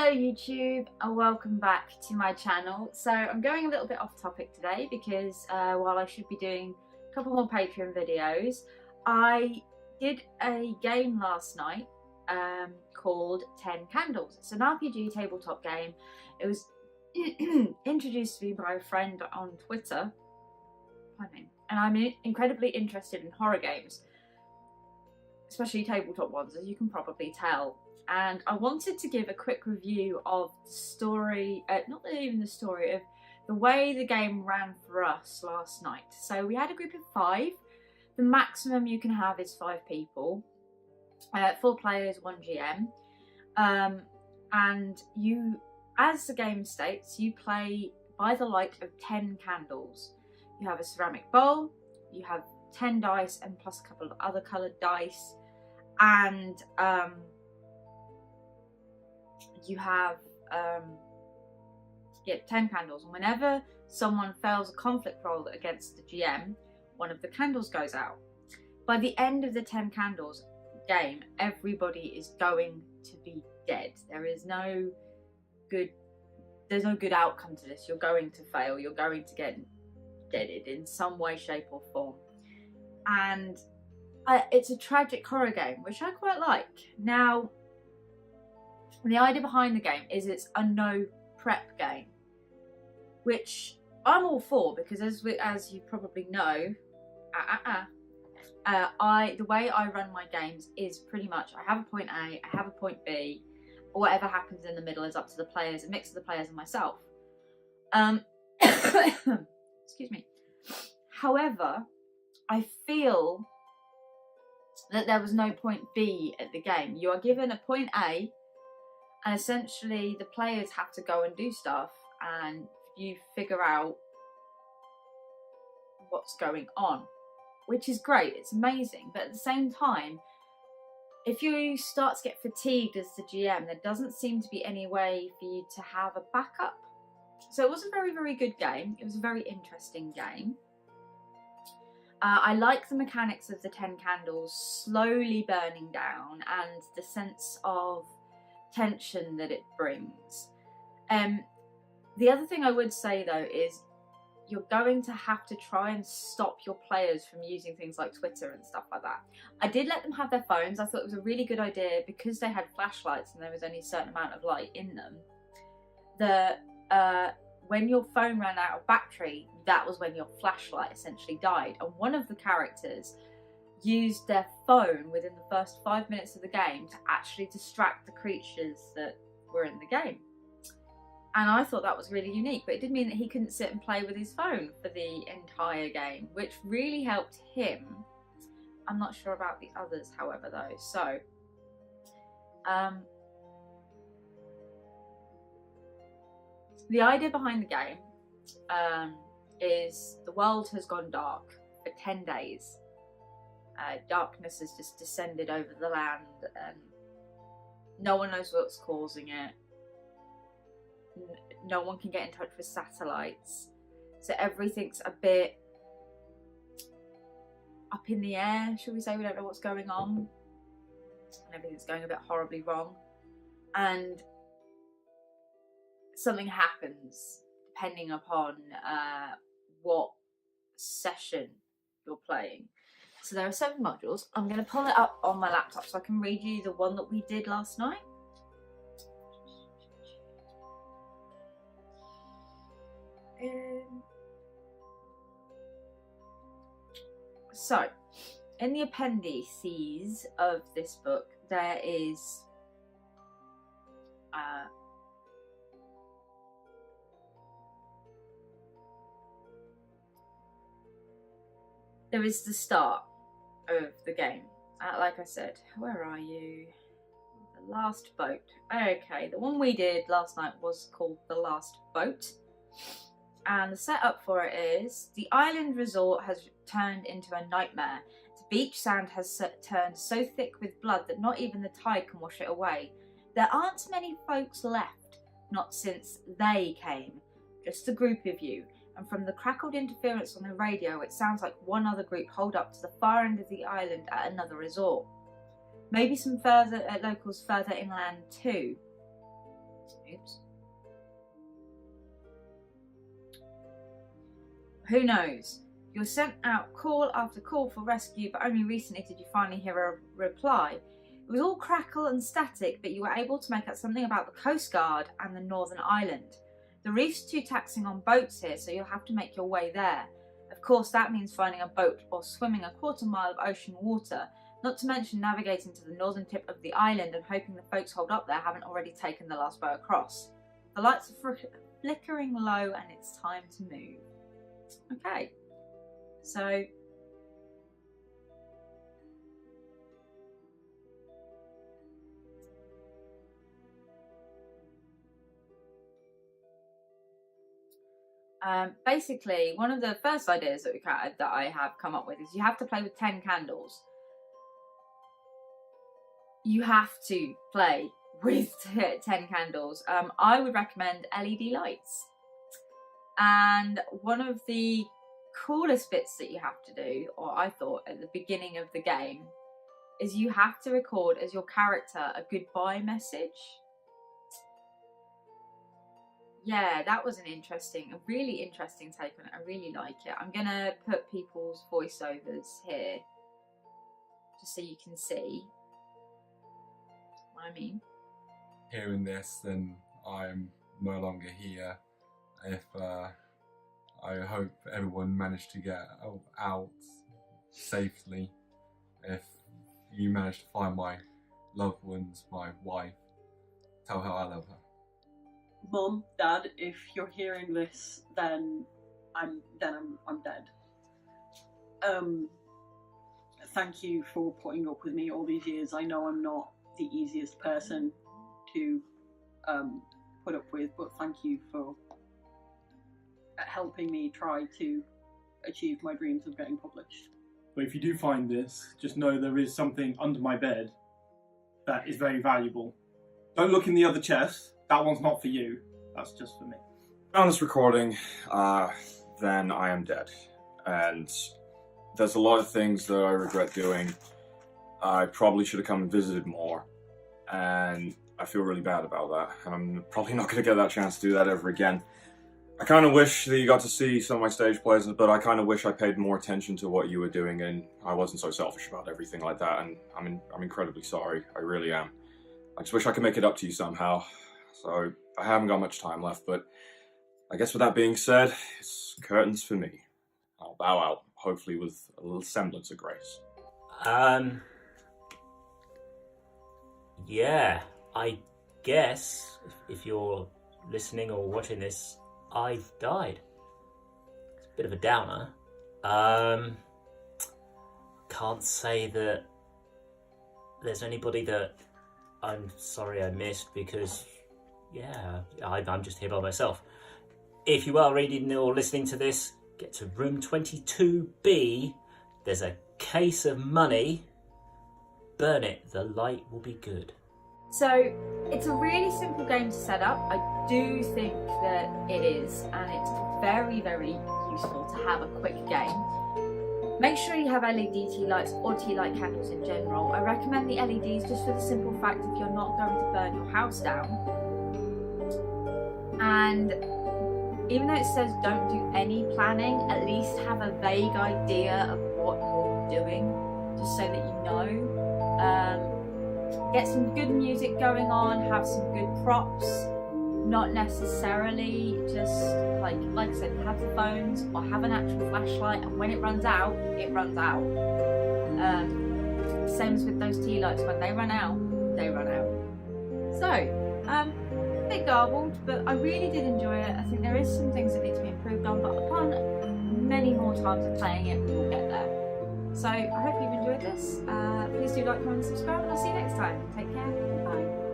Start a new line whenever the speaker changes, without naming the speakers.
Hello YouTube and welcome back to my channel. So I'm going a little bit off topic today because while I should be doing a couple more Patreon videos, I did a game last night called 10 Candles. It's an RPG tabletop game. It was introduced to me by a friend on Twitter, and I'm incredibly interested in horror games, especially tabletop ones, as you can probably tell. And I wanted to give a quick review of the story, not even the story, of the way the game ran for us last night. So we had a group of 5. The maximum you can have is 5 people, 4 players, 1 GM. And you, as the game states, you play by the light of 10 candles. You have a ceramic bowl, you have 10 dice and plus a couple of other coloured dice, and you have 10 candles, and whenever someone fails a conflict roll against the GM, one of the candles goes out. By the end of the 10 candles game, everybody is going to be dead. There's no good outcome to this. You're going to fail. You're going to get deaded in some way, shape or form. And it's a tragic horror game, which I quite like. Now, the idea behind the game is it's a no prep game, which I'm all for, because as you probably know, the way I run my games is pretty much I have a point A, I have a point B, or whatever happens in the middle is up to the players, a mix of the players and myself. Excuse me. However, I feel that there was no point B at the game. You are given a point A, and essentially the players have to go and do stuff, and you figure out what's going on, which is great. It's amazing. But at the same time, if you start to get fatigued as the GM, there doesn't seem to be any way for you to have a backup. So it was a very, very good game. It was a very interesting game. I like the mechanics of the 10 candles slowly burning down and the sense of tension that it brings. The other thing I would say though is you're going to have to try and stop your players from using things like Twitter and stuff like that. I did let them have their phones. I thought it was a really good idea because they had flashlights and there was only a certain amount of light in them. When your phone ran out of battery, that was when your flashlight essentially died. And one of the characters used their phone within the first 5 minutes of the game to actually distract the creatures that were in the game. And I thought that was really unique, but it did mean that he couldn't sit and play with his phone for the entire game, which really helped him. I'm not sure about the others, however, though. So, the idea behind the game is the world has gone dark for 10 days. Darkness has just descended over the land and no one knows what's causing it. No one can get in touch with satellites. So everything's a bit up in the air, shall we say. We don't know what's going on. And everything's going a bit horribly wrong. And something happens depending upon what session you're playing. So there are 7 modules. I'm going to pull it up on my laptop so I can read you the one that we did last night. So, in the appendices of this book, there is the start of the game. Like I said, where are you? The Last Boat. Okay, the one we did last night was called The Last Boat. And the setup for it is, the island resort has turned into a nightmare. The beach sand has turned so thick with blood that not even the tide can wash it away. There aren't many folks left, not since they came. Just a group of you. And from the crackled interference on the radio, it sounds like one other group holed up to the far end of the island at another resort. Maybe some further locals further inland too. Oops. Who knows? You were sent out call after call for rescue, but only recently did you finally hear a reply. It was all crackle and static, but you were able to make out something about the Coast Guard and the Northern Island. The reef's too taxing on boats here, so you'll have to make your way there. Of course, that means finding a boat or swimming a quarter-mile of ocean water, not to mention navigating to the northern tip of the island and hoping the folks holed up there haven't already taken the last boat across. The lights are flickering low and it's time to move. Okay, so basically, one of the first ideas that I have come up with is you have to play with 10 candles. You have to play with 10 candles. I would recommend LED lights. And one of the coolest bits that you have to do, or I thought at the beginning of the game, is you have to record as your character a goodbye message. Yeah, that was a really interesting take on it. I really like it. I'm going to put people's voiceovers here, just so you can see what I mean.
Hearing this, then I'm no longer here. If I hope everyone managed to get out safely. If you managed to find my loved ones, my wife, tell her I love her.
Mum, Dad, if you're hearing this, then I'm dead. Thank you for putting up with me all these years. I know I'm not the easiest person to put up with, but thank you for helping me try to achieve my dreams of getting published.
But if you do find this, just know there is something under my bed that is very valuable. Don't look in the other chest. That one's not for you. That's just for me.
On this recording, then I am dead. And there's a lot of things that I regret doing. I probably should have come and visited more. And I feel really bad about that. And I'm probably not going to get that chance to do that ever again. I kind of wish that you got to see some of my stage plays, but I kind of wish I paid more attention to what you were doing and I wasn't so selfish about everything like that. And I'm incredibly sorry. I really am. I just wish I could make it up to you somehow. So I haven't got much time left, but I guess with that being said, it's curtains for me. I'll bow out, hopefully with a little semblance of grace.
Yeah, I guess if you're listening or watching this, I've died. It's a bit of a downer. Can't say that there's anybody that I'm sorry I missed because, yeah, I'm just here by myself. If you are reading or listening to this, get to room 22B. There's a case of money. Burn it, the light will be good.
So it's a really simple game to set up. I do think that it is, and it's very, very useful to have a quick game. Make sure you have LED tea lights or tea light candles in general. I recommend the LEDs just for the simple fact if you're not going to burn your house down. And even though it says don't do any planning, at least have a vague idea of what you're doing, just so that you know. Get some good music going on, have some good props, not necessarily just like I said, have the phones or have an actual flashlight, and when it runs out, it runs out. Same as with those tea lights, when they run out, they run out. So, a bit garbled, but I really did enjoy it. I think there is some things that need to be improved on, but upon many more times of playing it, we will get there. So I hope you've enjoyed this. Please do like, comment, and subscribe, and I'll see you next time. Take care. Bye.